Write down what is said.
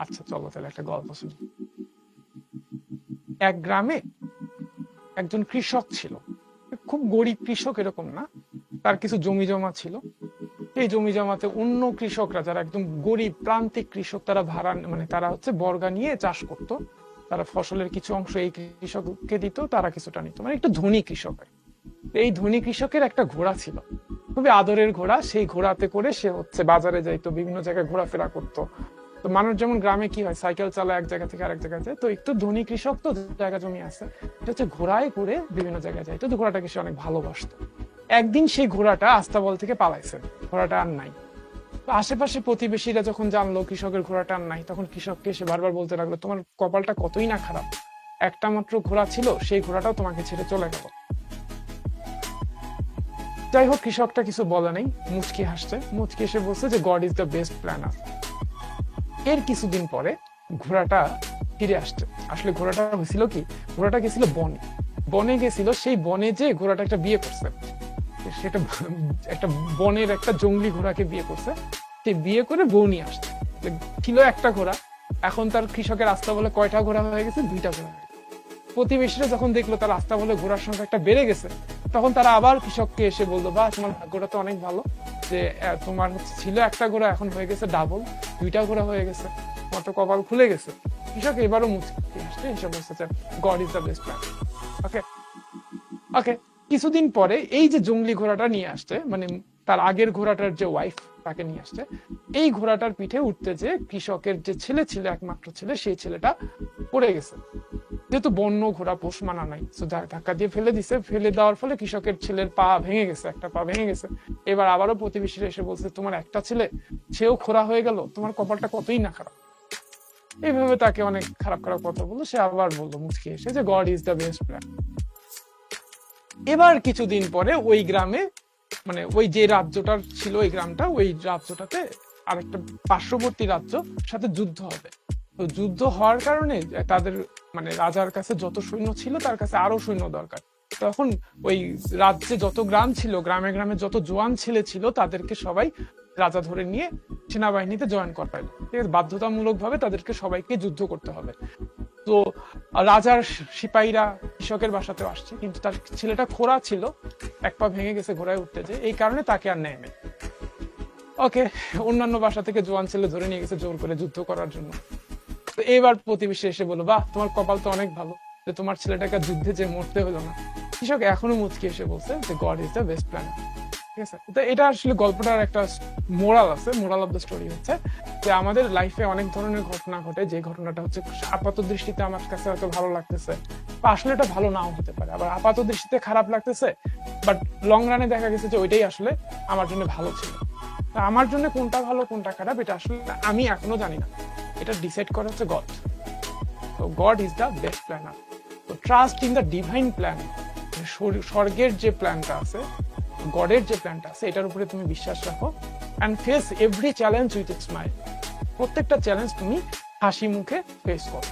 আচ্ছা চলো তাহলে একটা গল্প শুনি। এক গ্রামে একজন কৃষক ছিল, খুব গরিব কৃষক এরকম না, তার কিছু জমি জমা ছিল। এই জমি জমাতে অন্য কৃষকরা যারা একদম গরিব প্রান্তিক কৃষক, তারা ভাড়া মানে তারা হচ্ছে বর্গা নিয়ে চাষ করত। তারা ফসলের কিছু অংশ এই কৃষককে দিত, তারা কিছুটা নিত, মানে একটু ধনী কৃষক। এই ধনী কৃষকের একটা ঘোড়া ছিল, খুবই আদরের ঘোড়া। সেই ঘোড়াতে করে সে হচ্ছে বাজারে যাইতো, বিভিন্ন জায়গায় ঘোরাফেরা করতো। তো মানুষ যেমন গ্রামে কি হয়, সাইকেল চালায় এক জায়গা থেকে আরেক জায়গায় যায়, তো একটু ধনী কৃষক তো জায়গা জমি আছে, এটা হচ্ছে ঘোড়ায় করে বিভিন্ন জায়গায় যায়। তো ঘোড়াটাকে সে অনেক ভালোবাসতো। একদিন সেই ঘোড়াটা আস্তাবল থেকে পালাইছে, ঘোড়াটা আর নাই। তো আশেপাশে প্রতিবেশীরা যখন জানলো কৃষকের ঘোড়াটা আর নাই, তখন কৃষককে সে বারবার বলতে লাগলো, তোমার কপালটা কতই না খারাপ, একটা মাত্র ঘোড়া ছিল, সেই ঘোড়াটাও তোমাকে ছেড়ে চলে গেল। যাই হোক, কৃষকটা কিছু বলে নাই, মুচকি হাসছে, মুচকি এসে বলছে যে God is the best planner. এর কিছুদিন পরে ঘোড়াটা ফিরে আসছে। আসলে ঘোড়াটা হয়েছিল কি, ঘোড়াটা গেছিল বনে, বনে গেছিল, সেই বনে যে ঘোড়াটা একটা বিয়ে করছে, সেটা একটা বনের একটা জঙ্গলি ঘোড়াকে বিয়ে করছে। সে বিয়ে করে বউ নিয়ে আসছে। ছিল একটা ঘোড়া, এখন তার কৃষকের আস্থা বলে কয়টা ঘোড়া হয়ে গেছে, 2টা ঘোড়া। প্রতিবেশীরা যখন দেখলো তার আস্থা বলে ঘোড়ার সংখ্যা একটা বেড়ে গেছে, তখন তারা আবার কৃষককে এসে বললো, বা তোমার ভাগ্যটা তো অনেক ভালো যে তোমার ছিল একটা ঘোড়া, এখন হয়ে গেছে ডাবল, 2টা ঘোড়া হয়ে গেছে, তোমার তো কপাল খুলে গেছে। কৃষক এবারও মুচকি আসছে, এসে বলছে যে God is the best plan. Okay okay কিছুদিন পরে এই যে জঙ্গলি ঘোড়াটা নিয়ে আসছে, মানে তার আগের ঘোড়াটার যে ওয়াইফ, তাকে নিয়ে আসছে। এই ঘোড়াটার পিঠে উঠতে যে কৃষকের যে ছেলে ছিল, একমাত্র ছেলে, সেই ছেলেটা পড়ে গেছে। যেহেতু বন্য ঘোড়া, পোষ মানা নাই, ধাক্কা দিয়ে ফেলে দিছে। ফেলে দেওয়ার ফলে কৃষকের ছেলের পা ভেঙে গেছে, একটা পা ভেঙে গেছে। এবার আবারও প্রতিবেশীরা এসে বলছে, তোমার একটা ছেলে, সেও খোড়া হয়ে গেল, তোমার কপালটা কতই না খারাপ। এইভাবে তাকে অনেক খারাপ খারাপ কথা বললো। সে আবার বললো মুচকি এসে যে God is the best plan. এবার কিছুদিন পরে ওই গ্রামে, মানে ওই যে রাজ্যটার ছিল ওই গ্রামটা, ওই রাজ্যটাতে আরেকটা পার্শ্ববর্তী রাজ্য সাথে যুদ্ধ হবে। তো যুদ্ধ হওয়ার কারণে তাদের মানে রাজার কাছে যত সৈন্য ছিল, তার কাছে আরো সৈন্য দরকার। তখন ওই রাজ্যে যত গ্রাম ছিল, গ্রামে গ্রামে যত জোয়ান ছেলে ছিল, তাদেরকে সবাই রাজা ধরে নিয়ে সেনাবাহিনীতে জয়েন করাইল। ঠিক আছে, বাধ্যতামূলক ভাবে তাদেরকে সবাইকে যুদ্ধ করতে হবে। তো রাজার সিপাহীরা কৃষকের বাসাতেও আসছে, কিন্তু তার ছেলেটা খোড়া ছিল, এক পা ভেঙে গেছে ঘোড়ায় উঠতে, যে এই কারণে তাকে আর নেয় নাই। ওকে, অন্যান্য বাসা থেকে জোয়ান ছেলে ধরে নিয়ে গেছে জোর করে যুদ্ধ করার জন্য। তো এবার প্রতিবেশী এসে বললো, বাহ, তোমার কপাল তো অনেক ভালো যে তোমার ছেলেটাকে যুদ্ধে যে মরতে হলো না। কৃষক এখনো মুচকি এসে বলছে যে God is the best plan. ঠিক আছে, তো এটা আসলে গল্পটার একটা মোরাল আছে। মোরাল অফ দ্য স্টোরি হচ্ছে যে আমাদের লাইফে অনেক ধরনের ঘটনা ঘটে, যে ঘটনাটা হচ্ছে আপাত দৃষ্টিতে আমার কাছে হয়তো ভালো লাগতেছে, বা আসলে এটা ভালো নাও হতে পারে, আবার আপাত দৃষ্টিতে খারাপ লাগতেছে, বাট লং রানে দেখা গেছে যে ওইটাই আসলে আমার জন্য ভালো ছিল। আমার জন্য কোনটা ভালো কোনটা খারাপ, এটা আসলে আমি এখনো জানি না, এটা ডিসাইড করা হচ্ছে গড। তো God is the best planner. তো trust in the divine plan, স্বর্গের যে প্ল্যানটা আছে, গডের যে প্ল্যানটা আছে, এটার উপরে তুমি বিশ্বাস রাখো। And face every challenge with smile. প্রত্যেকটা চ্যালেঞ্জ তুমি হাসি মুখে ফেস করো।